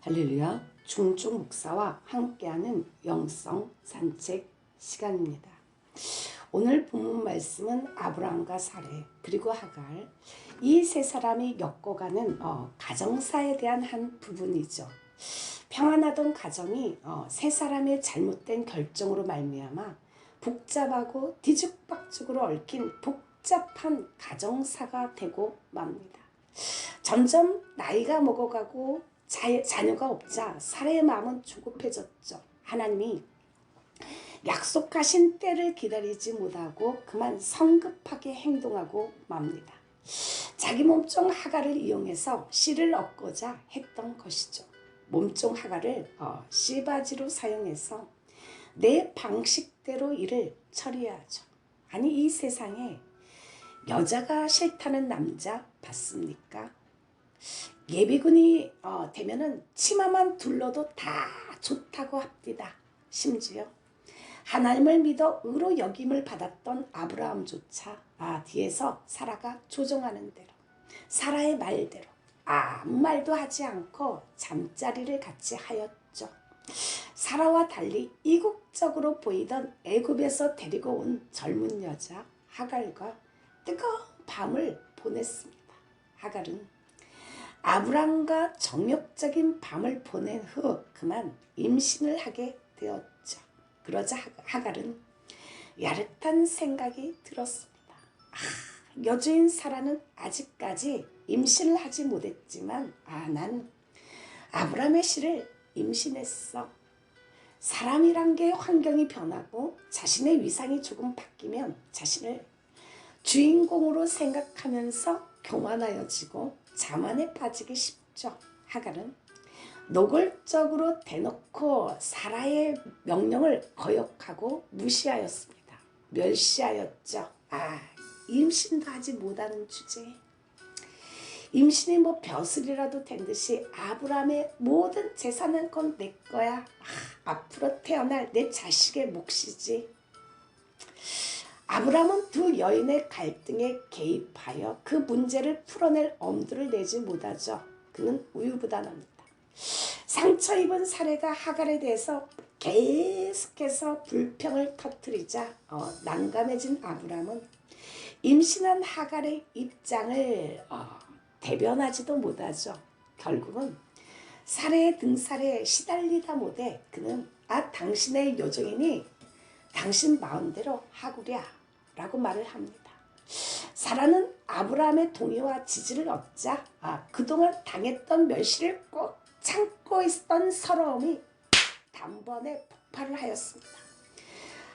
할렐루야, 중쪽 목사와 함께하는 영성 산책 시간입니다. 오늘 본문 말씀은 아브라함과 사레 그리고 하갈 이 세 사람이 겪어가는 가정사에 대한 한 부분이죠. 평안하던 가정이 세 사람의 잘못된 결정으로 말미암아 복잡하고 뒤죽박죽으로 얽힌 복잡한 가정사가 되고 맙니다. 점점 나이가 먹어가고 자녀가 없자 사레의 마음은 조급해졌죠. 하나님이 약속하신 때를 기다리지 못하고 그만 성급하게 행동하고 맙니다. 자기 몸종 하갈을 이용해서 씨를 얻고자 했던 것이죠. 몸종 하갈을 씨바지로 사용해서 내 방식대로 일을 처리하죠. 아니, 이 세상에 여자가 싫다는 남자 봤습니까? 예비군이 되면은 치마만 둘러도 다 좋다고 합디다. 심지어 하나님을 믿어 의로 여김을 받았던 아브라함조차 뒤에서 사라가 조종하는 대로 사라의 말대로 아무 말도 하지 않고 잠자리를 같이 하였죠. 사라와 달리 이국적으로 보이던 애굽에서 데리고 온 젊은 여자 하갈과 뜨거운 밤을 보냈습니다. 하갈은 아브람과 정욕적인 밤을 보낸 후 그만 임신을 하게 되었죠. 그러자 하갈은 야릇한 생각이 들었습니다. 여주인 사라는 아직까지 임신을 하지 못했지만 난 아브람의 씨를 임신했어. 사람이란 게 환경이 변하고 자신의 위상이 조금 바뀌면 자신을 주인공으로 생각하면서 교만하여지고 자만에 빠지기 쉽죠. 하갈은 노골적으로 대놓고 사라의 명령을 거역하고 무시하였습니다. 멸시하였죠. 임신도 하지 못하는 주제에 임신이 벼슬이라도 된 듯이 아브라함의 모든 재산은 건 내 거야. 앞으로 태어날 내 자식의 몫이지. 아브라함은 두 여인의 갈등에 개입하여 그 문제를 풀어낼 엄두를 내지 못하죠. 그는 우유부단합니다. 상처 입은 사레가 하갈에 대해서 계속해서 불평을 터뜨리자 난감해진 아브라함은 임신한 하갈의 입장을 대변하지도 못하죠. 결국은 사레의 등살에 시달리다 못해 그는 당신의 여종이니 당신 마음대로 하구랴 라고 말을 합니다. 사라는 아브라함의 동의와 지지를 얻자 그동안 당했던 멸시를 꼭 참고 있었던 서러움이 단번에 폭발을 하였습니다.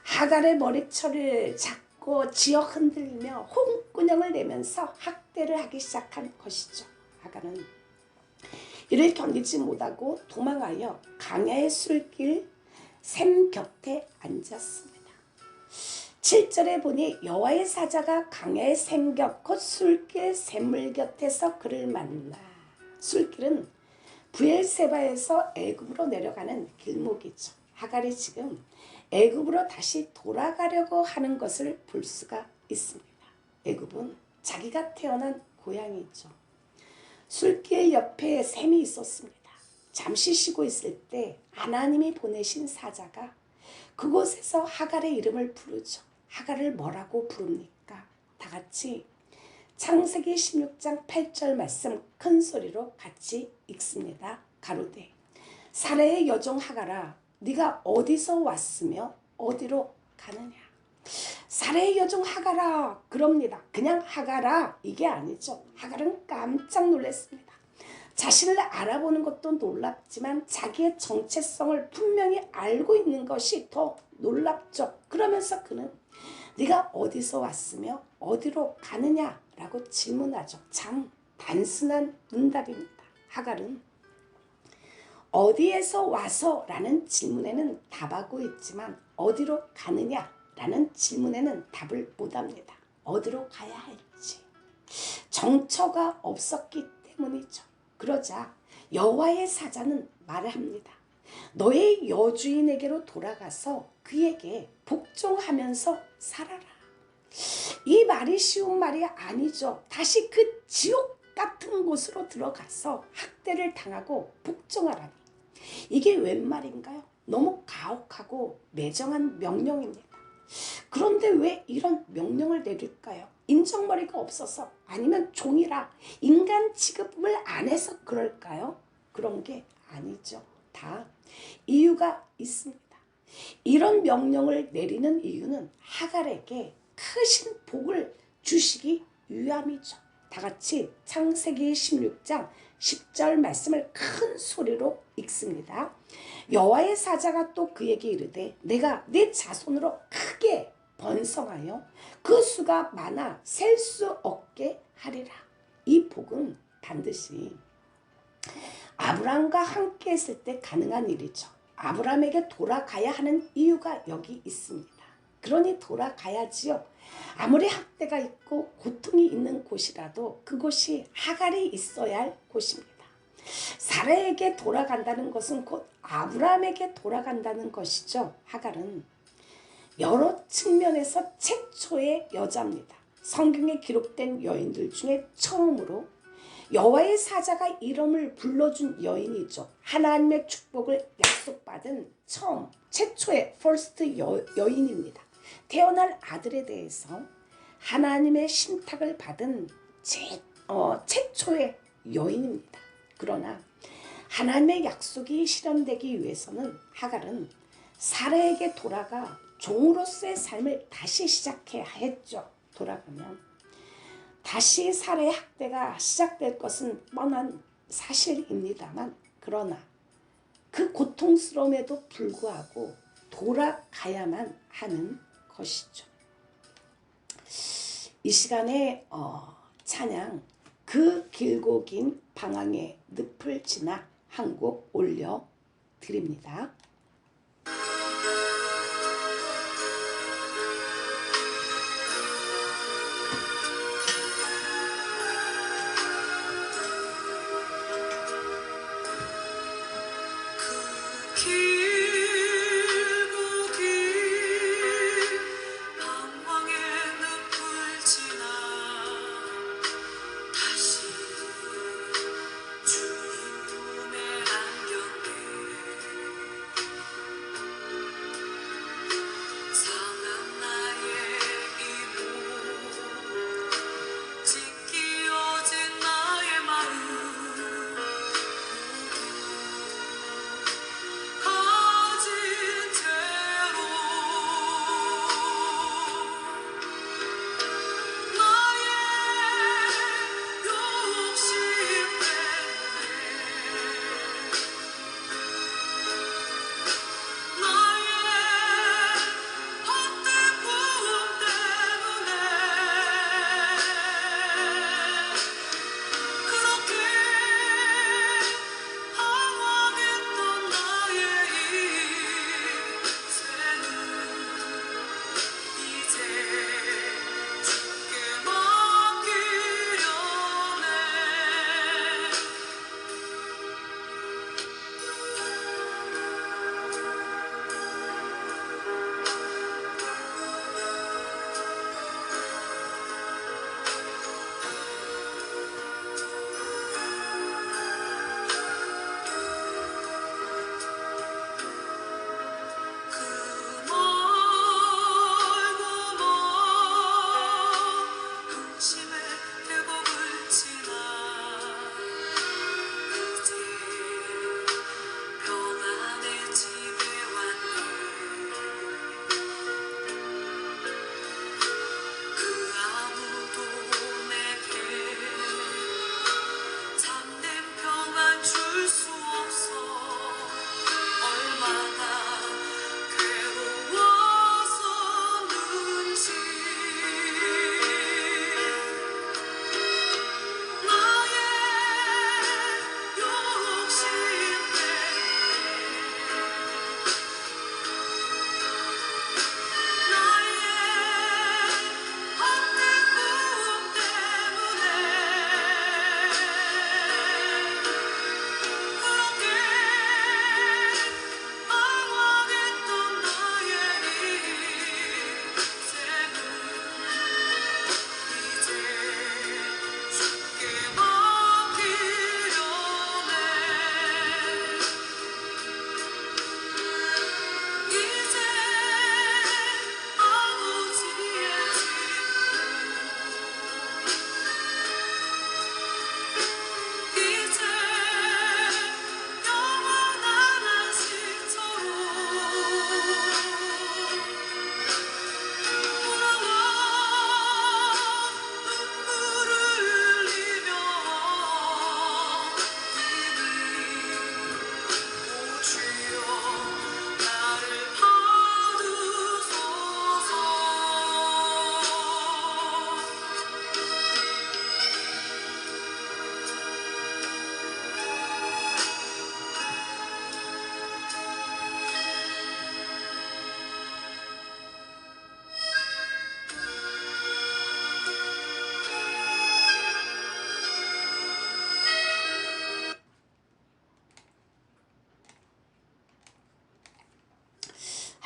하갈의 머리털을 잡고 지어 흔들며 홍군형을 내면서 학대를 하기 시작한 것이죠. 하갈은 이를 견디지 못하고 도망하여 강야의 술길 샘 곁에 앉았습니다. 7절에 보니 여호와의 사자가 강야의 샘 곁 곧 술길 샘물 곁에서 그를 만나. 술길은 부엘세바에서 애굽으로 내려가는 길목이죠. 하갈이 지금 애굽으로 다시 돌아가려고 하는 것을 볼 수가 있습니다. 애굽은 자기가 태어난 고향이죠. 술길 옆에 샘이 있었습니다. 잠시 쉬고 있을 때 하나님이 보내신 사자가 그곳에서 하갈의 이름을 부르죠. 하갈을 뭐라고 부릅니까? 다 같이 창세기 16장 8절 말씀 큰 소리로 같이 읽습니다. 가로되 사레의 여종 하갈아, 네가 어디서 왔으며 어디로 가느냐? 사레의 여종 하갈아 그럽니다. 그냥 하갈아 이게 아니죠. 하갈은 깜짝 놀랐습니다. 자신을 알아보는 것도 놀랍지만 자기의 정체성을 분명히 알고 있는 것이 더 놀랍죠. 그러면서 그는 네가 어디서 왔으며 어디로 가느냐라고 질문하죠. 참 단순한 문답입니다. 하갈은 어디에서 와서 라는 질문에는 답하고 있지만 어디로 가느냐라는 질문에는 답을 못합니다. 어디로 가야 할지 정처가 없었기 때문이죠. 그러자 여호와의 사자는 말을 합니다. 너의 여주인에게로 돌아가서 그에게 복종하면서 살아라. 이 말이 쉬운 말이 아니죠. 다시 그 지옥 같은 곳으로 들어가서 학대를 당하고 복종하라니. 이게 웬 말인가요? 너무 가혹하고 매정한 명령입니다. 그런데 왜 이런 명령을 내릴까요? 인정머리가 없어서, 아니면 종이라 인간 취급을 안 해서 그럴까요? 그런 게 아니죠. 다 이유가 있습니다. 이런 명령을 내리는 이유는 하갈에게 크신 복을 주시기 위함이죠. 다 같이 창세기 16장 10절 말씀을 큰 소리로 읽습니다. 여호와의 사자가 또 그에게 이르되 내가 네 자손으로 크게 번성하여 그 수가 많아 셀 수 없게 하리라. 이 복은 반드시 아브라함과 함께 했을 때 가능한 일이죠. 아브라함에게 돌아가야 하는 이유가 여기 있습니다. 그러니 돌아가야지요. 아무리 학대가 있고 고통이 있는 곳이라도 그곳이 하갈이 있어야 할 곳입니다. 사라에게 돌아간다는 것은 곧 아브라함에게 돌아간다는 것이죠. 하갈은 여러 측면에서 최초의 여자입니다. 성경에 기록된 여인들 중에 처음으로 여호와의 사자가 이름을 불러준 여인이죠. 하나님의 축복을 약속받은 최초의 first 여인입니다. 태어날 아들에 대해서 하나님의 신탁을 받은 최초의 여인입니다. 그러나 하나님의 약속이 실현되기 위해서는 하갈은 사라에게 돌아가 종으로서의 삶을 다시 시작해야 했죠. 돌아가면 다시 사라의 학대가 시작될 것은 뻔한 사실입니다만, 그러나 그 고통스러움에도 불구하고 돌아가야만 하는 것이죠. 이 시간에 찬양 그 길고 긴 방황의 늪을 지나 한 곡 올려드립니다.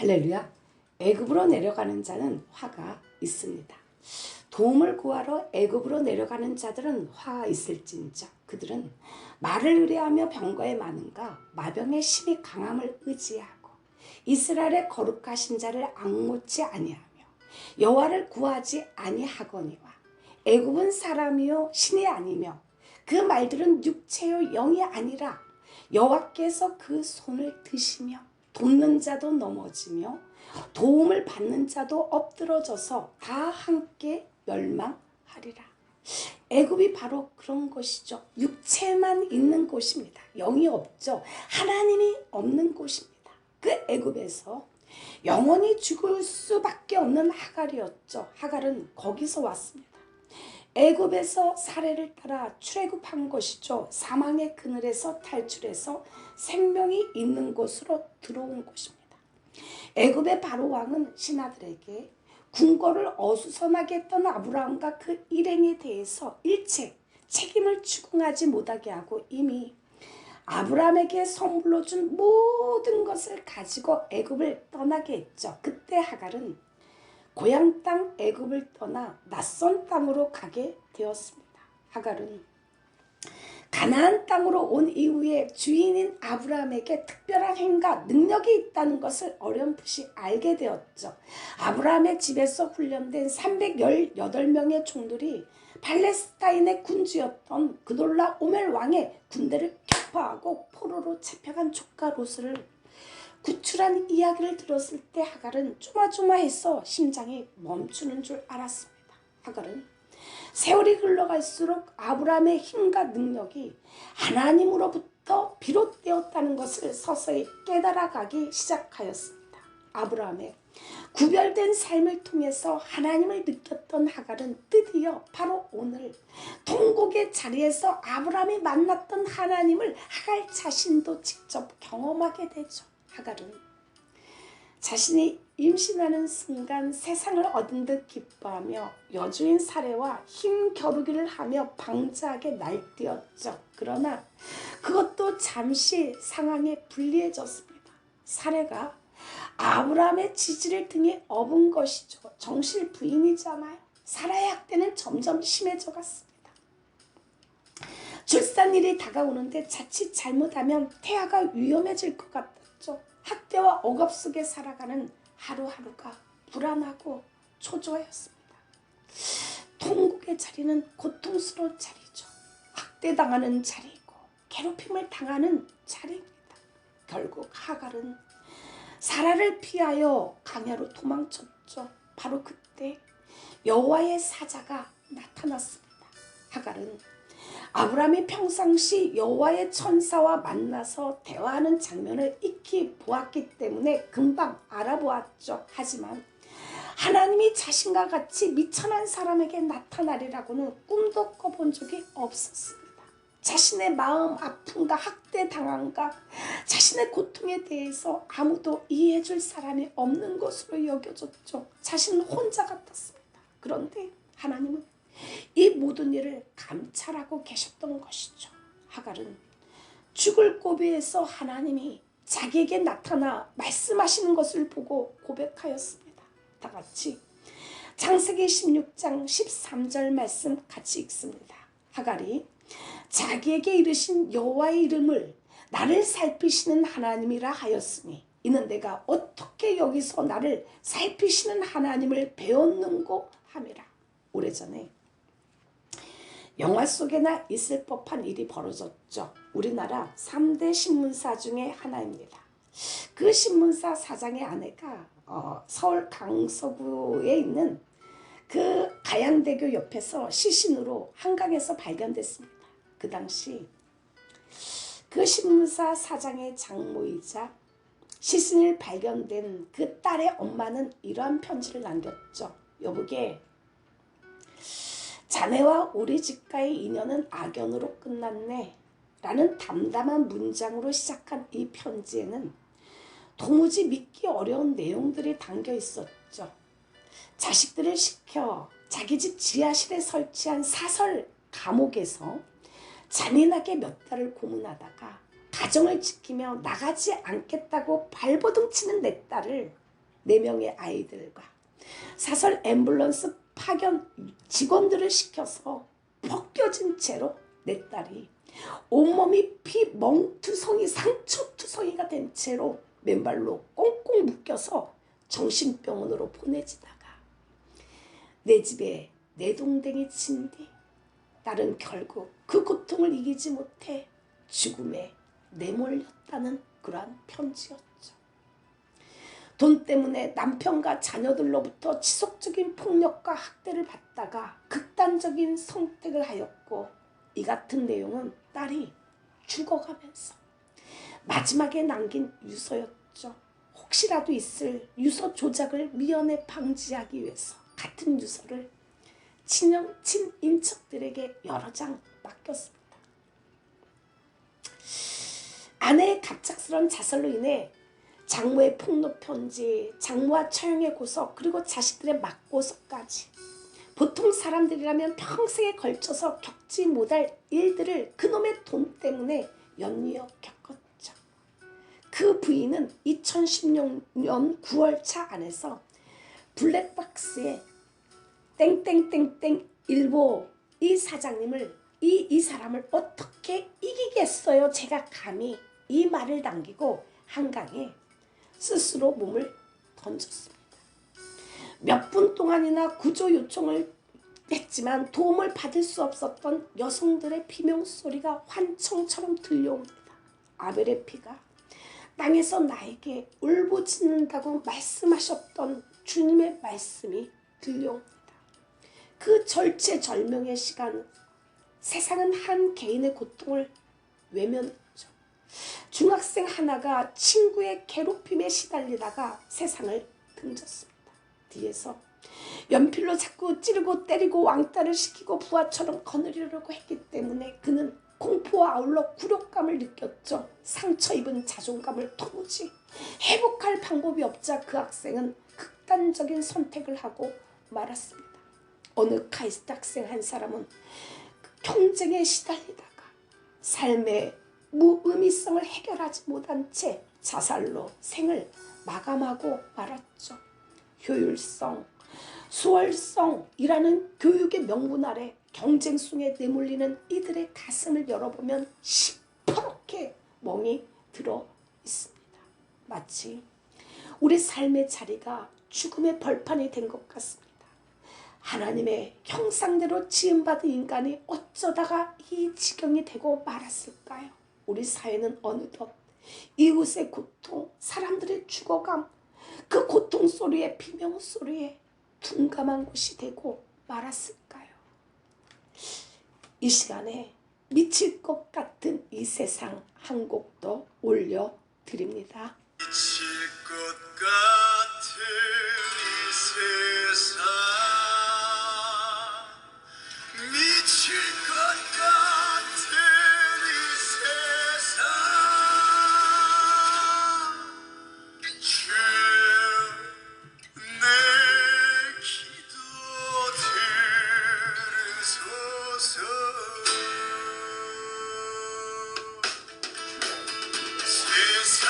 할렐루야. 애굽으로 내려가는 자는 화가 있습니다. 도움을 구하러 애굽으로 내려가는 자들은 화가 있을진저 그들은 말을 의뢰하며 병거에 많은가 마병의 힘이 강함을 의지하고 이스라엘의 거룩하신 자를 앙모치 아니하며 여호와를 구하지 아니하거니와 애굽은 사람이요 신이 아니며 그 말들은 육체요 영이 아니라 여호와께서 그 손을 드시며 돕는 자도 넘어지며 도움을 받는 자도 엎드러져서 다 함께 멸망하리라. 애굽이 바로 그런 곳이죠. 육체만 있는 곳입니다. 영이 없죠. 하나님이 없는 곳입니다. 그 애굽에서 영원히 죽을 수밖에 없는 하갈이었죠. 하갈은 거기서 왔습니다. 애굽에서 사례를 따라 출애굽한 것이죠. 사망의 그늘에서 탈출해서 생명이 있는 곳으로 들어온 곳입니다. 애굽의 바로 왕은 신하들에게 궁궐을 어수선하게 했던 아브라함과 그 일행에 대해서 일체 책임을 추궁하지 못하게 하고 이미 아브라함에게 선물로 준 모든 것을 가지고 애굽을 떠나게 했죠. 그때 하갈은 고향 땅 애굽을 떠나 낯선 땅으로 가게 되었습니다. 하갈은 가나안 땅으로 온 이후에 주인인 아브라함에게 특별한 행과 능력이 있다는 것을 어렴풋이 알게 되었죠. 아브라함의 집에서 훈련된 318명의 총들이 팔레스타인의 군주였던 그돌라 오멜 왕의 군대를 격파하고 포로로 잡혀간 조카 롯을 구출한 이야기를 들었을 때 하갈은 조마조마해서 심장이 멈추는 줄 알았습니다. 하갈은 세월이 흘러갈수록 아브라함의 힘과 능력이 하나님으로부터 비롯되었다는 것을 서서히 깨달아가기 시작하였습니다. 아브라함의 구별된 삶을 통해서 하나님을 느꼈던 하갈은 드디어 바로 오늘 통곡의 자리에서 아브라함이 만났던 하나님을 하갈 자신도 직접 경험하게 되죠. 하갈은 자신이 임신하는 순간 세상을 얻은 듯 기뻐하며 여주인 사레와 힘 겨루기를 하며 방자하게 날뛰었죠. 그러나 그것도 잠시 상황에 불리해졌습니다. 사레가 아브라함의 지지를 등에 업은 것이죠. 정실 부인이잖아요. 사라의 학대는 점점 심해져 갔습니다. 출산일이 다가오는데 자칫 잘못하면 태아가 위험해질 것 같았죠. 학대와 억압 속에 살아가는 하루하루가 불안하고 초조하였습니다. 통곡의 자리는 고통스러운 자리죠. 학대당하는 자리이고 괴롭힘을 당하는 자리입니다. 결국 하갈은 사라를 피하여 광야로 도망쳤죠. 바로 그때 여호와의 사자가 나타났습니다. 하갈은 아브라함이 평상시 여호와의 천사와 만나서 대화하는 장면을 익히 보았기 때문에 금방 알아보았죠. 하지만 하나님이 자신과 같이 미천한 사람에게 나타나리라고는 꿈도 꿔본 적이 없었습니다. 자신의 마음 아픔과 학대당함과 자신의 고통에 대해서 아무도 이해해줄 사람이 없는 것으로 여겨졌죠. 자신은 혼자 같았습니다. 그런데 하나님은 이 모든 일을 감찰하고 계셨던 것이죠. 하갈은 죽을 고비에서 하나님이 자기에게 나타나 말씀하시는 것을 보고 고백하였습니다. 다 같이 창세기 16장 13절 말씀 같이 읽습니다. 하갈이 자기에게 이르신 여호와의 이름을 나를 살피시는 하나님이라 하였으니 이는 내가 어떻게 여기서 나를 살피시는 하나님을 배웠는고 함이라. 오래전에 영화 속에나 있을 법한 일이 벌어졌죠. 우리나라 3대 신문사 중에 하나입니다. 그 신문사 사장의 아내가 서울 강서구에 있는 그 가양대교 옆에서 시신으로 한강에서 발견됐습니다. 그 당시 그 신문사 사장의 장모이자 시신이 발견된 그 딸의 엄마는 이러한 편지를 남겼죠. 여보게, 자네와 우리 집과의 인연은 악연으로 끝났네 라는 담담한 문장으로 시작한 이 편지에는 도무지 믿기 어려운 내용들이 담겨 있었죠. 자식들을 시켜 자기 집 지하실에 설치한 사설 감옥에서 잔인하게 몇 달을 고문하다가 가정을 지키며 나가지 않겠다고 발버둥 치는 내 딸을 4명의 아이들과 사설 앰뷸런스 파견 직원들을 시켜서 벗겨진 채로 내 딸이 온몸이 피멍투성이 상처투성이가 된 채로 맨발로 꽁꽁 묶여서 정신병원으로 보내지다가 내 집에 내동댕이 친 뒤 딸은 결국 그 고통을 이기지 못해 죽음에 내몰렸다는 그러한 편지였죠. 돈 때문에 남편과 자녀들로부터 지속적인 폭력과 학대를 받다가 극단적인 선택을 하였고, 이 같은 내용은 딸이 죽어가면서 마지막에 남긴 유서였죠. 혹시라도 있을 유서 조작을 미연에 방지하기 위해서 같은 유서를 친인척들에게 여러 장 맡겼습니다. 아내의 갑작스런 자살로 인해 장모의 폭로 편지, 장모와 처형의 고소, 그리고 자식들의 맞고소까지 보통 사람들이라면 평생에 걸쳐서 겪지 못할 일들을 그놈의 돈 때문에 연이어 겪었죠. 그 부인은 2016년 9월차 안에서 블랙박스에 땡땡땡땡 일보 이 사장님을 이 사람을 어떻게 이기겠어요? 제가 감히 이 말을 남기고 한강에 스스로 몸을 던졌습니다. 몇 분 동안이나 구조 요청을 했지만 도움을 받을 수 없었던 여성들의 비명소리가 환청처럼 들려옵니다. 아벨의 피가 땅에서 나에게 울부짖는다고 말씀하셨던 주님의 말씀이 들려옵니다. 그 절체절명의 시간, 세상은 한 개인의 고통을 외면했죠. 중학생 하나가 친구의 괴롭힘에 시달리다가 세상을 등졌습니다. 뒤에서 연필로 자꾸 찌르고 때리고 왕따를 시키고 부하처럼 거느리려고 했기 때문에 그는 공포와 아울러 굴욕감을 느꼈죠. 상처 입은 자존감을 도무지 회복할 방법이 없자 그 학생은 극단적인 선택을 하고 말았습니다. 어느 카이스트 학생 한 사람은 경쟁에 시달리다가 삶의 무의미성을 해결하지 못한 채 자살로 생을 마감하고 말았죠. 효율성, 수월성이라는 교육의 명분 아래 경쟁 속에 내몰리는 이들의 가슴을 열어보면 시퍼렇게 멍이 들어 있습니다. 마치 우리 삶의 자리가 죽음의 벌판이 된 것 같습니다. 하나님의 형상대로 지음받은 인간이 어쩌다가 이 지경이 되고 말았을까요? 우리 사회는 어느덧 이웃의 고통, 사람들의 죽어감, 그 고통 소리에 비명 소리에 둔감한 곳이 되고 말았을까요? 이 시간에 미칠 것 같은 이 세상 한 곡 더 올려드립니다. 미칠 것 같은 이 세상, 미칠 것 같은 이 세상, 주여 내 기도 들으소서. 세상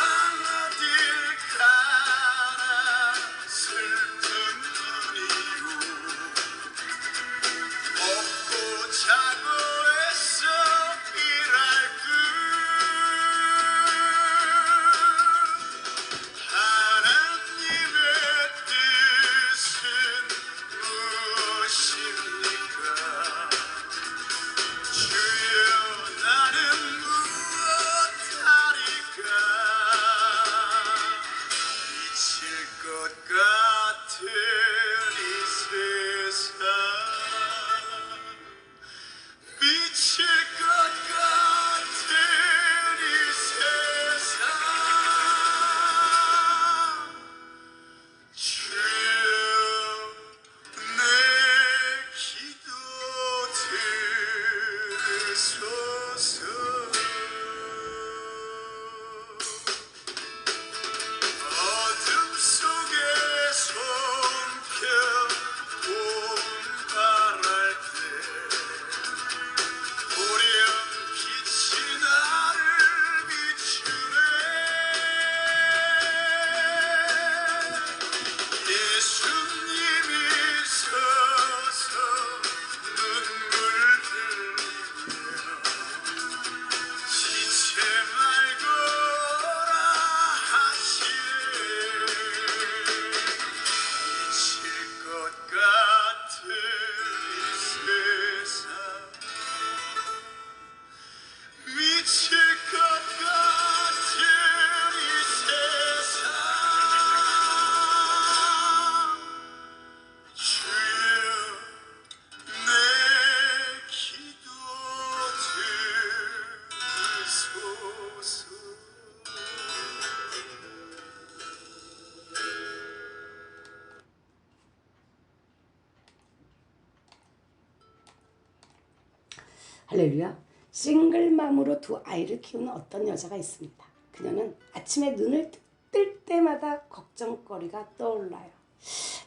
할렐루야. 싱글맘으로 두 아이를 키우는 어떤 여자가 있습니다. 그녀는 아침에 눈을 뜰 때마다 걱정거리가 떠올라요.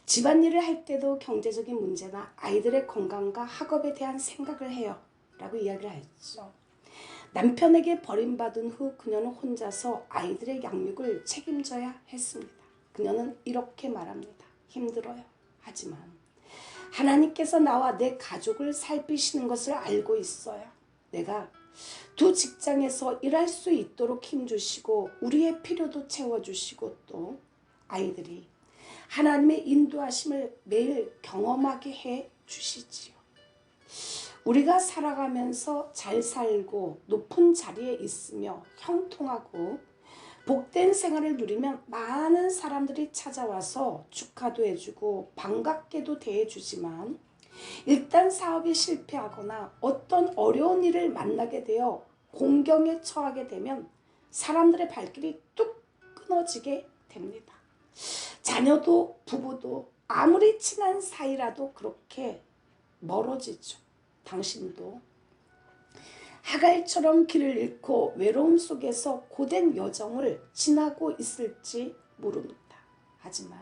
집안일을 할 때도 경제적인 문제나 아이들의 건강과 학업에 대한 생각을 해요. 라고 이야기를 했죠. 남편에게 버림받은 후 그녀는 혼자서 아이들의 양육을 책임져야 했습니다. 그녀는 이렇게 말합니다. 힘들어요. 하지만 하나님께서 나와 내 가족을 살피시는 것을 알고 있어요. 내가 두 직장에서 일할 수 있도록 힘주시고 우리의 필요도 채워주시고 또 아이들이 하나님의 인도하심을 매일 경험하게 해 주시지요. 우리가 살아가면서 잘 살고 높은 자리에 있으며 형통하고 복된 생활을 누리면 많은 사람들이 찾아와서 축하도 해주고 반갑게도 대해주지만 일단 사업이 실패하거나 어떤 어려운 일을 만나게 되어 공경에 처하게 되면 사람들의 발길이 뚝 끊어지게 됩니다. 자녀도 부부도 아무리 친한 사이라도 그렇게 멀어지죠. 당신도 하갈처럼 길을 잃고 외로움 속에서 고된 여정을 지나고 있을지 모릅니다. 하지만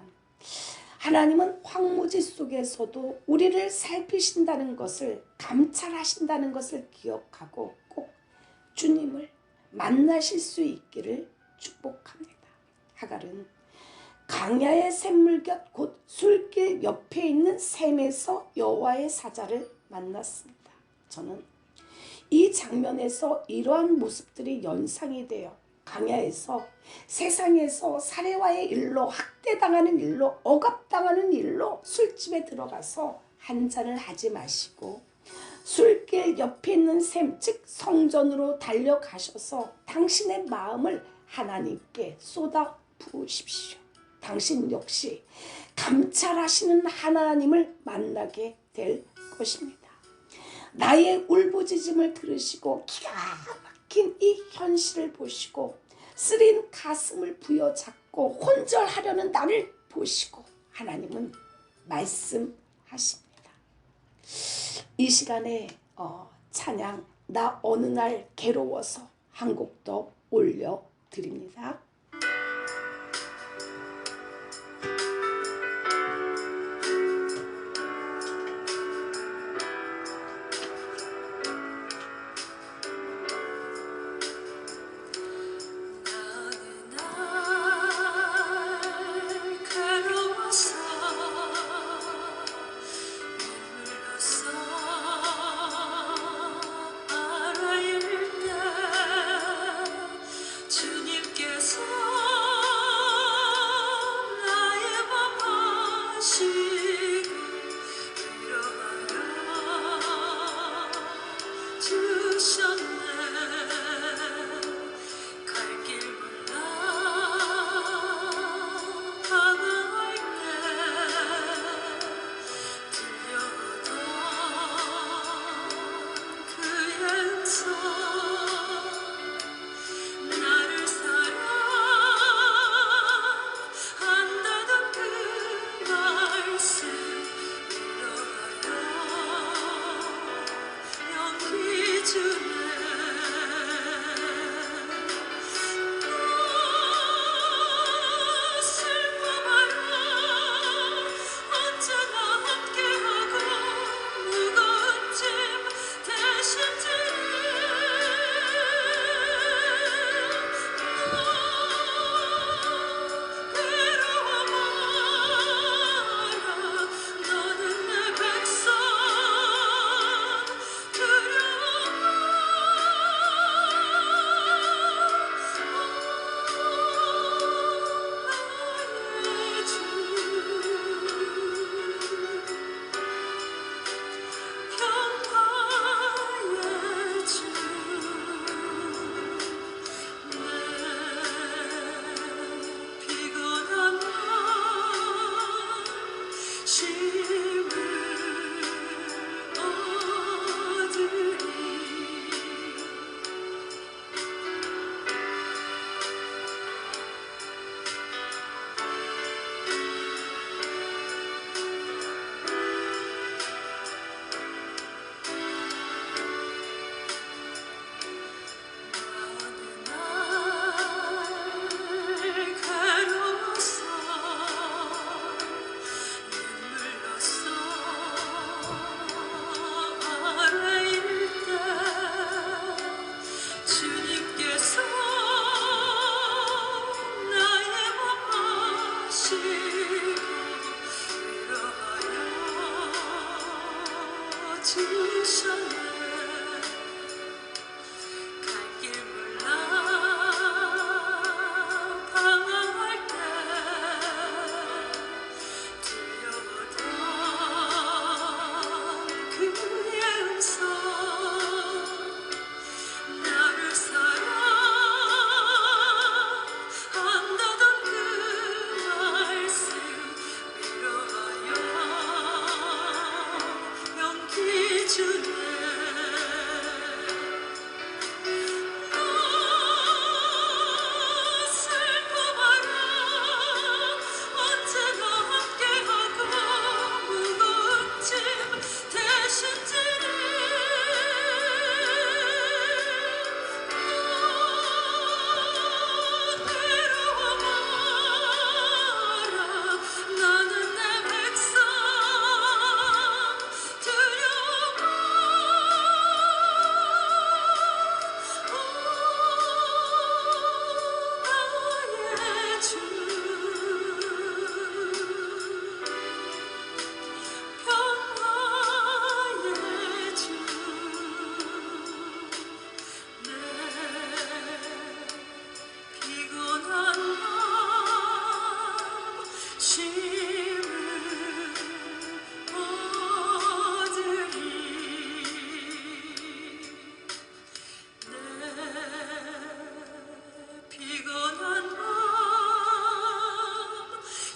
하나님은 황무지 속에서도 우리를 살피신다는 것을, 감찰하신다는 것을 기억하고 꼭 주님을 만나실 수 있기를 축복합니다. 하갈은 강야의 샘물 곁 곧 술길 옆에 있는 샘에서 여호와의 사자를 만났습니다. 저는 이 장면에서 이러한 모습들이 연상이 돼요. 강야에서 세상에서 살해와의 일로, 학대당하는 일로, 억압당하는 일로 술집에 들어가서 한 잔을 하지 마시고 술길 옆에 있는 샘, 즉 성전으로 달려가셔서 당신의 마음을 하나님께 쏟아 부으십시오. 당신 역시 감찰하시는 하나님을 만나게 될 것입니다. 나의 울부짖음을 들으시고 기가 막힌 이 현실을 보시고 쓰린 가슴을 부여잡고 혼절하려는 나를 보시고 하나님은 말씀하십니다. 이 시간에 찬양 나 어느 날 괴로워서 한 곡 더 올려드립니다. 주님께서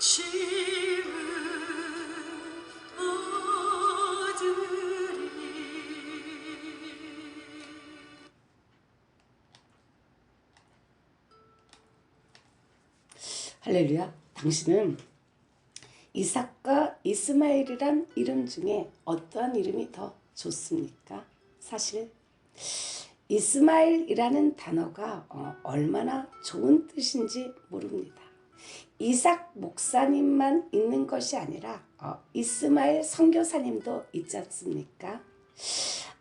짐을 얻으리. 할렐루야. 당신은 이삭과 이스마엘이란 이름 중에 어떠한 이름이 더 좋습니까? 사실 이스마엘이라는 단어가 얼마나 좋은 뜻인지 모릅니다. 이삭 목사님만 있는 것이 아니라 이스마엘 선교사님도 있지 않습니까?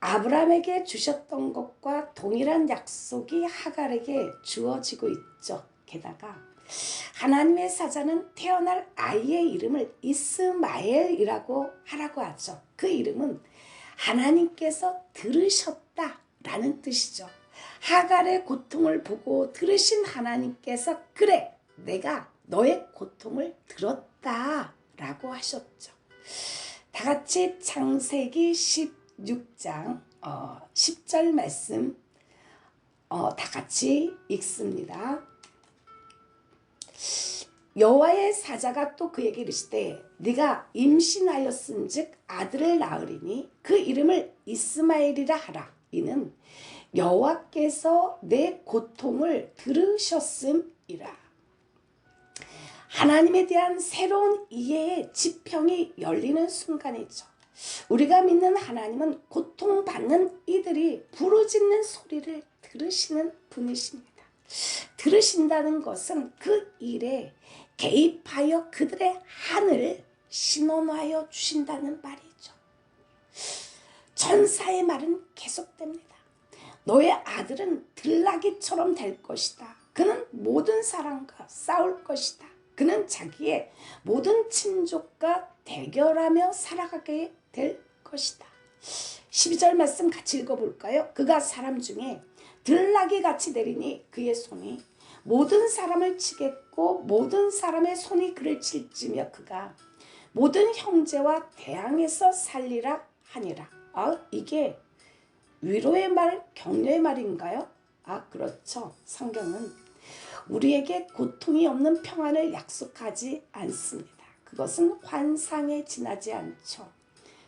아브라함에게 주셨던 것과 동일한 약속이 하갈에게 주어지고 있죠. 게다가 하나님의 사자는 태어날 아이의 이름을 이스마엘이라고 하라고 하죠. 그 이름은 하나님께서 들으셨다라는 뜻이죠. 하갈의 고통을 보고 들으신 하나님께서 그래, 내가 너의 고통을 들었다라고 하셨죠. 다 같이 창세기 16장 10절 말씀 다 같이 읽습니다. 여호와의 사자가 또 그에게 이르시되 네가 임신하였은즉 아들을 낳으리니 그 이름을 이스마엘이라 하라. 이는 여호와께서 내 고통을 들으셨음이라. 하나님에 대한 새로운 이해의 지평이 열리는 순간이죠. 우리가 믿는 하나님은 고통받는 이들이 부르짖는 소리를 들으시는 분이십니다. 들으신다는 것은 그 일에 개입하여 그들의 한을 신원하여 주신다는 말이죠. 천사의 말은 계속됩니다. 너의 아들은 들나귀처럼 될 것이다. 그는 모든 사람과 싸울 것이다. 그는 자기의 모든 친족과 대결하며 살아가게 될 것이다. 12절 말씀 같이 읽어볼까요? 그가 사람 중에 들나귀같이 내리니 그의 손이 모든 사람을 치겠고 모든 사람의 손이 그를 칠지며 그가 모든 형제와 대항해서 살리라 하니라. 이게 위로의 말, 격려의 말인가요? 그렇죠. 성경은 우리에게 고통이 없는 평안을 약속하지 않습니다. 그것은 환상에 지나지 않죠.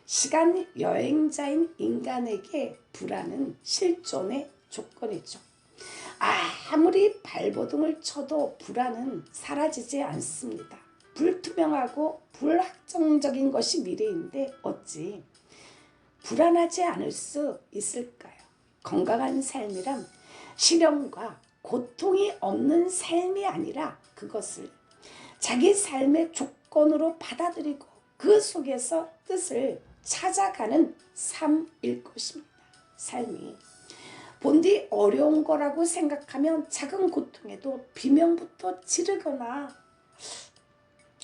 시간 여행자인 인간에게 불안은 실존의 조건이죠. 아무리 발버둥을 쳐도 불안은 사라지지 않습니다. 불투명하고 불확정적인 것이 미래인데 어찌 불안하지 않을 수 있을까요? 건강한 삶이란 시련과 고통이 없는 삶이 아니라 그것을 자기 삶의 조건으로 받아들이고 그 속에서 뜻을 찾아가는 삶일 것입니다. 삶이 본디 어려운 거라고 생각하면 작은 고통에도 비명부터 지르거나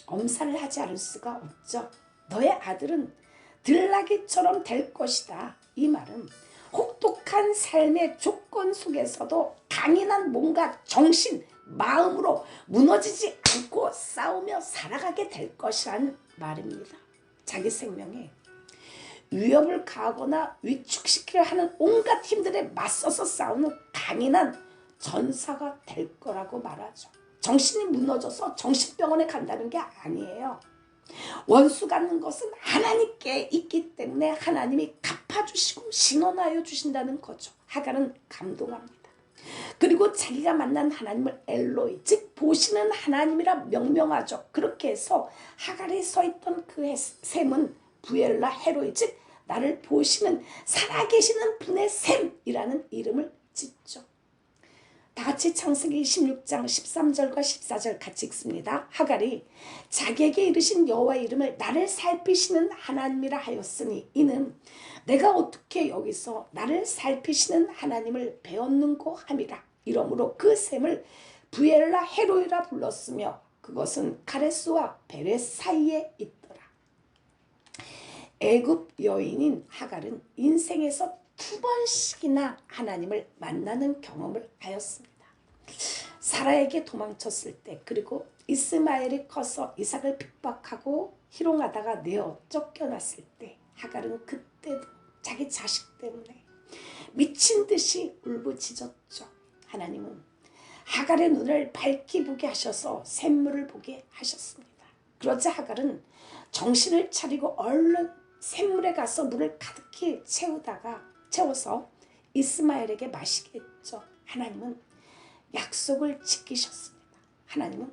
엄살을 하지 않을 수가 없죠. 너의 아들은 들나귀처럼 될 것이다. 이 말은 혹독한 삶의 조건 속에서도 강인한 몸과 정신, 마음으로 무너지지 않고 싸우며 살아가게 될 것이라는 말입니다. 자기 생명에 위협을 가하거나 위축시키려 하는 온갖 힘들에 맞서서 싸우는 강인한 전사가 될 거라고 말하죠. 정신이 무너져서 정신병원에 간다는 게 아니에요. 원수 갖는 것은 하나님께 있기 때문에 하나님이 갚아주시고 신원하여 주신다는 거죠. 하갈은 감동합니다. 그리고 자기가 만난 하나님을 엘로이, 즉 보시는 하나님이라 명명하죠. 그렇게 해서 하갈이 서있던 그 샘은 부엘라 헤로이, 즉 나를 보시는 살아계시는 분의 샘이라는 이름을 짓죠. 다 같이 창세기 26장 13절과 14절 같이 읽습니다. 하갈이 자기에게 이르신 여호와의 이름을 나를 살피시는 하나님이라 하였으니 이는 내가 어떻게 여기서 나를 살피시는 하나님을 배웠는고 함이라. 이러므로 그 샘을 부엘라 헤로이라 불렀으며 그것은 가레스와 베레 사이에 있더라. 애굽 여인인 하갈은 인생에서 2번씩이나 하나님을 만나는 경험을 하였습니다. 사라에게 도망쳤을 때, 그리고 이스마엘이 커서 이삭을 핍박하고 희롱하다가 내어 쫓겨났을 때, 하갈은 그때도 자기 자식 때문에 미친 듯이 울부짖었죠. 하나님은 하갈의 눈을 밝히 보게 하셔서 샘물을 보게 하셨습니다. 그러자 하갈은 정신을 차리고 얼른 샘물에 가서 물을 가득히 채워서 이스마엘에게 마시게 했죠. 하나님은 약속을 지키셨습니다. 하나님은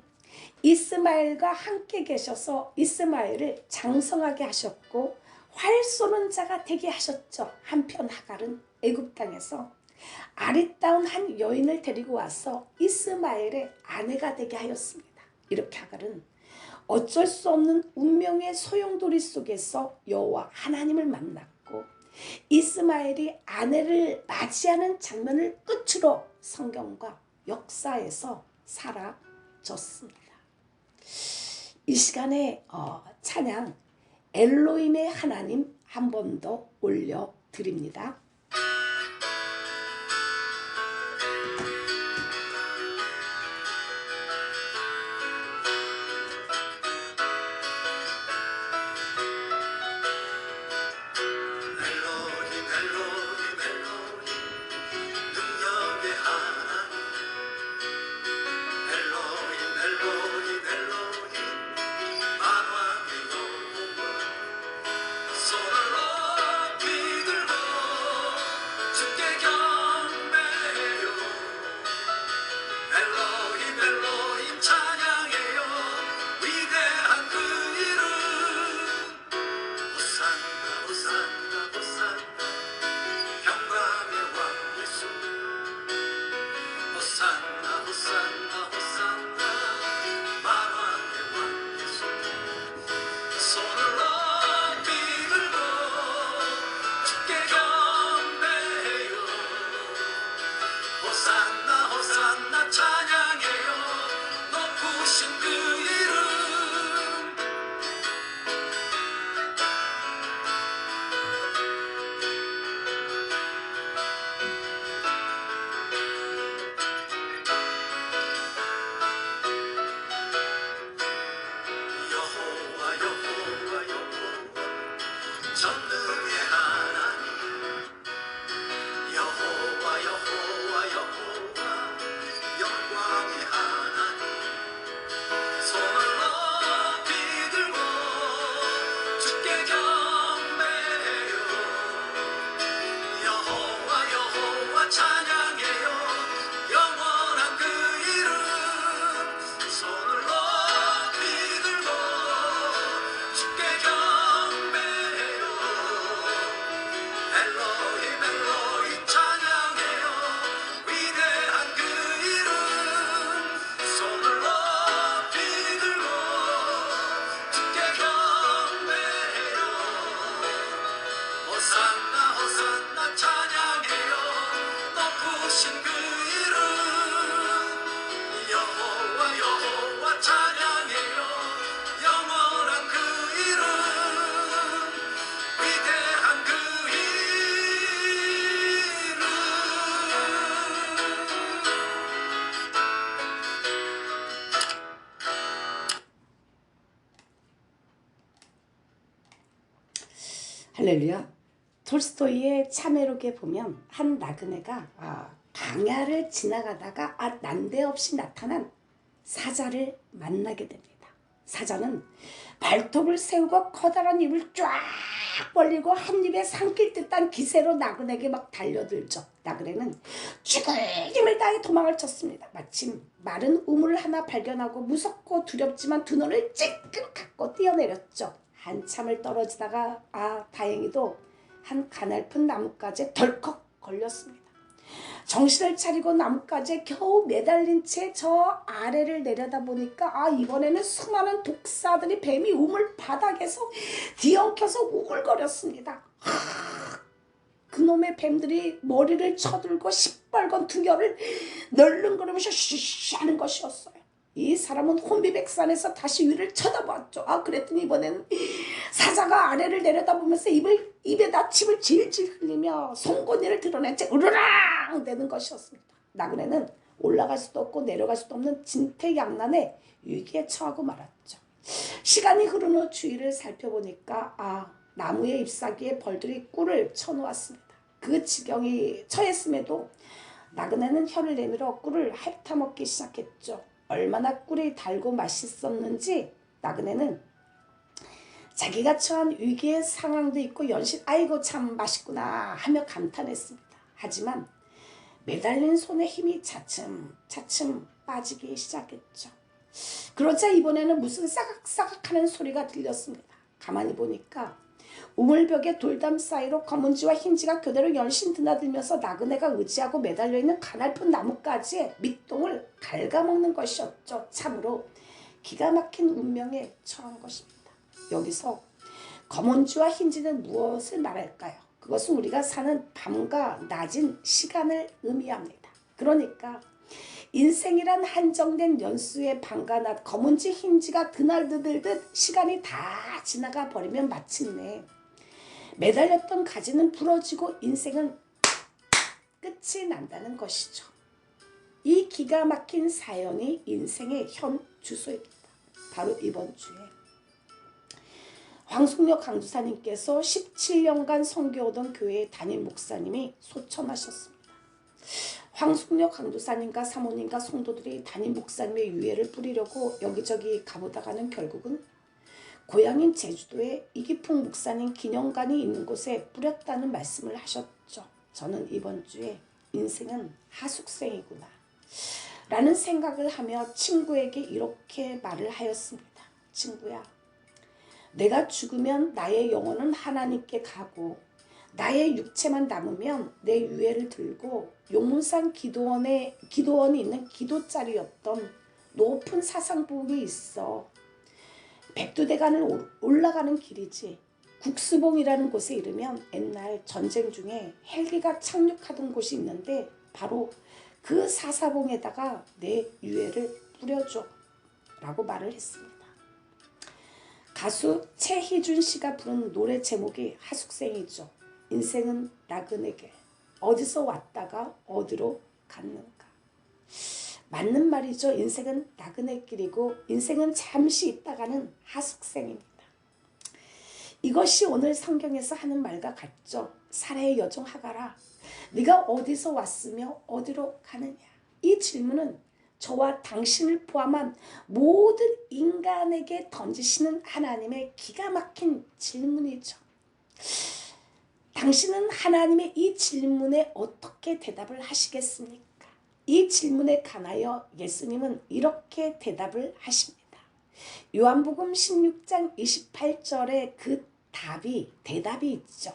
이스마엘과 함께 계셔서 이스마엘을 장성하게 하셨고 활 쏘는 자가 되게 하셨죠. 한편 하갈은 애굽 땅에서 아리따운 한 여인을 데리고 와서 이스마엘의 아내가 되게 하였습니다. 이렇게 하갈은 어쩔 수 없는 운명의 소용돌이 속에서 여호와 하나님을 만났고 이스마엘이 아내를 맞이하는 장면을 끝으로 성경과 역사에서 사라졌습니다. 이 시간에 찬양 엘로힘의 하나님 한 번 더 올려드립니다. 할렐루야. 톨스토이의 참회록에 보면 한 나그네가 강야를 지나가다가 난데없이 나타난 사자를 만나게 됩니다. 사자는 발톱을 세우고 커다란 입을 쫙 벌리고 한 입에 삼킬 듯한 기세로 나그네에게 막 달려들죠. 나그네는 죽을 힘을 다해 도망을 쳤습니다. 마침 마른 우물 하나 발견하고 무섭고 두렵지만 두 눈을 찔끔 감고 뛰어내렸죠. 한참을 떨어지다가 다행히도 한 가냘픈 나뭇가지에 덜컥 걸렸습니다. 정신을 차리고 나뭇가지에 겨우 매달린 채 저 아래를 내려다보니까 이번에는 수많은 독사들이 뱀이 우물 바닥에서 뒤엉켜서 우글거렸습니다. 그놈의 뱀들이 머리를 쳐들고 시뻘건 두겨를 널름거리면서 쉬쉬 하는 것이었어요. 이 사람은 혼비백산에서 다시 위를 쳐다봤죠. 그랬더니 이번에는 사자가 아래를 내려다보면서 입에다 침을 질질 흘리며 송곳니를 드러낸 채 으르랑 대는 것이었습니다. 나그네는 올라갈 수도 없고 내려갈 수도 없는 진퇴양난의 위기에 처하고 말았죠. 시간이 흐른 후 주위를 살펴보니까 나무의 잎사귀에 벌들이 꿀을 쳐놓았습니다. 그 지경이 처했음에도 나그네는 혀를 내밀어 꿀을 핥아먹기 시작했죠. 얼마나 꿀이 달고 맛있었는지 나그네는 자기가 처한 위기의 상황도 있고 연신 아이고 참 맛있구나 하며 감탄했습니다. 하지만 매달린 손에 힘이 차츰 빠지기 시작했죠. 그러자 이번에는 무슨 싸각싸각 하는 소리가 들렸습니다. 가만히 보니까 우물벽의 돌담 사이로 검은지와 흰지가 교대로 연신 드나들면서 나그네가 의지하고 매달려 있는 가냘픈 나뭇가지에 밑동을 갉아먹는 것이었죠. 참으로 기가 막힌 운명에 처한 것입니다. 여기서 검은지와 흰지는 무엇을 말할까요? 그것은 우리가 사는 밤과 낮인 시간을 의미합니다. 그러니까 인생이란 한정된 연수의 밤과 낮, 검은지 흰지가 드나들듯 시간이 다 지나가 버리면 마침내 매달렸던 가지는 부러지고 인생은 끝이 난다는 것이죠. 이 기가 막힌 사연이 인생의 현 주소입니다. 바로 이번 주에 황숙녀 강주사님께서 17년간 선교하던 교회의 담임 목사님이 소천하셨습니다. 황숙녀 강도사님과 사모님과 성도들이 담임 목사님의 유해를 뿌리려고 여기저기 가보다가는 결국은 고향인 제주도에 이기풍 목사님 기념관이 있는 곳에 뿌렸다는 말씀을 하셨죠. 저는 이번 주에 인생은 하숙생이구나 라는 생각을 하며 친구에게 이렇게 말을 하였습니다. 친구야, 내가 죽으면 나의 영혼은 하나님께 가고 나의 육체만 남으면 내 유해를 들고 용문산 기도원이 있는 기도자리였던 높은 사상부에 있어 백두대간을 올라가는 길이지. 국수봉이라는 곳에 이르면 옛날 전쟁 중에 헬기가 착륙하던 곳이 있는데 바로 그 사사봉에다가 내 유해를 뿌려줘 라고 말을 했습니다. 가수 최희준 씨가 부른 노래 제목이 하숙생이죠. 인생은 나그네길, 어디서 왔다가 어디로 갔는가. 맞는 말이죠. 인생은 나그네길이고 인생은 잠시 있다가는 하숙생입니다. 이것이 오늘 성경에서 하는 말과 같죠. 사라의 여종 하가라, 네가 어디서 왔으며 어디로 가느냐. 이 질문은 저와 당신을 포함한 모든 인간에게 던지시는 하나님의 기가 막힌 질문이죠. 당신은 하나님의 이 질문에 어떻게 대답을 하시겠습니까? 이 질문에 관하여 예수님은 이렇게 대답을 하십니다. 요한복음 16장 28절에 그 대답이 있죠.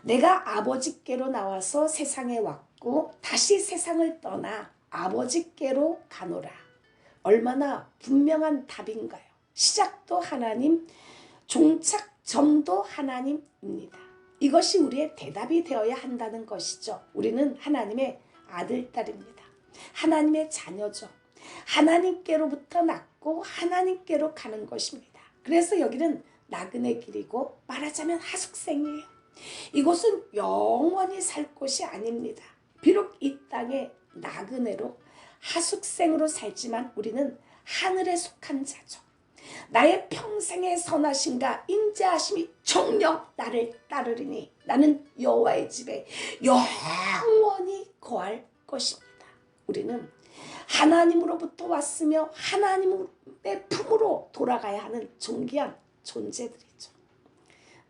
내가 아버지께로 나와서 세상에 왔고 다시 세상을 떠나 아버지께로 가노라. 얼마나 분명한 답인가요? 시작도 하나님, 종착점도 하나님입니다. 이것이 우리의 대답이 되어야 한다는 것이죠. 우리는 하나님의 아들, 딸입니다. 하나님의 자녀죠. 하나님께로부터 낳고 하나님께로 가는 것입니다. 그래서 여기는 나그네 길이고 말하자면 하숙생이에요. 이곳은 영원히 살 곳이 아닙니다. 비록 이 땅에 나그네로 하숙생으로 살지만 우리는 하늘에 속한 자죠. 나의 평생의 선하심과 인자하심이 정녕 나를 따르리니 나는 여호와의 집에 영원히 거할 것입니다. 우리는 하나님으로부터 왔으며 하나님의 품으로 돌아가야 하는 존귀한 존재들이죠.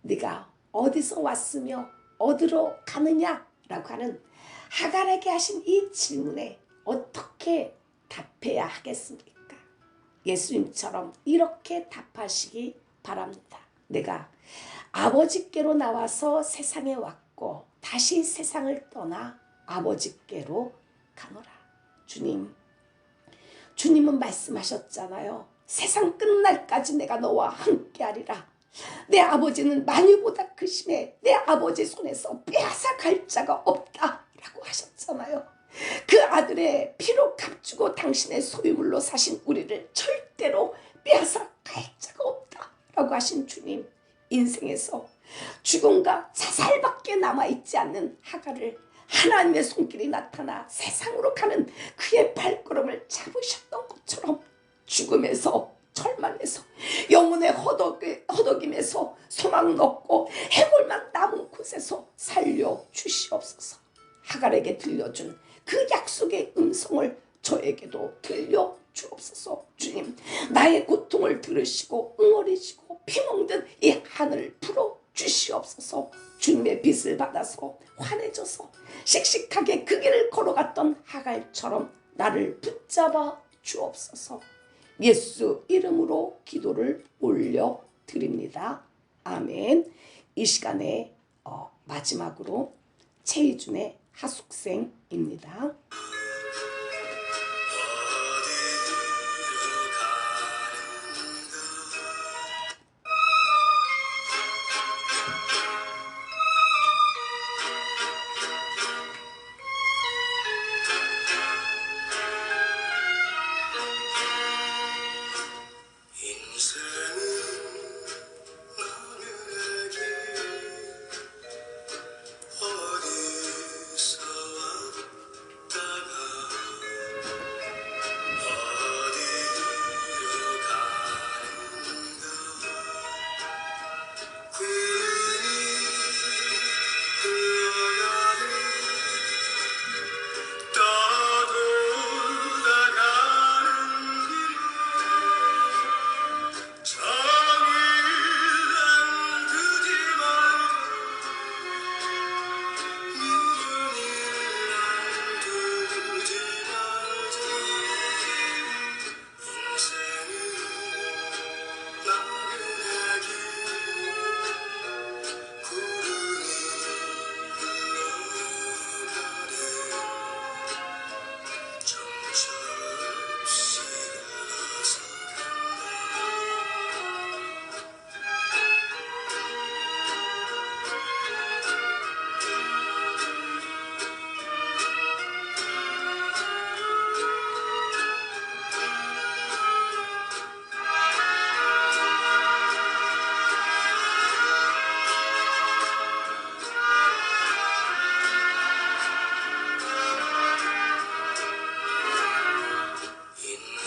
네가 어디서 왔으며 어디로 가느냐라고 하는 하갈에게 하신 이 질문에 어떻게 답해야 하겠습니까? 예수님처럼 이렇게 답하시기 바랍니다. 내가 아버지께로 나와서 세상에 왔고 다시 세상을 떠나 아버지께로 가노라. 주님은 말씀하셨잖아요. 세상 끝날까지 내가 너와 함께하리라. 내 아버지는 만유보다 크심에 내 아버지 손에서 빼앗아갈 자가 없다 라고 하셨잖아요. 그 아들의 피로 값주고 당신의 소유물로 사신 우리를 절대로 빼앗아갈 자가 없다 라고 하신 주님, 인생에서 죽음과 자살밖에 남아있지 않는 하갈을 하나님의 손길이 나타나 세상으로 가는 그의 발걸음을 잡으셨던 것처럼 죽음에서 절망에서 영혼의 허덕임에서 소망 넣고 해골만 남은 곳에서 살려주시옵소서. 하갈에게 들려준 그 약속의 음성을 저에게도 들려주옵소서. 주님, 나의 고통을 들으시고 응어리시고 피멍든 이 하늘 풀어 주시옵소서. 주님의 빛을 받아서 환해져서 씩씩하게 그 길을 걸어갔던 하갈처럼 나를 붙잡아 주옵소서. 예수 이름으로 기도를 올려드립니다. 아멘. 이 시간에 마지막으로 최희준의 하숙생입니다.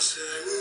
인생은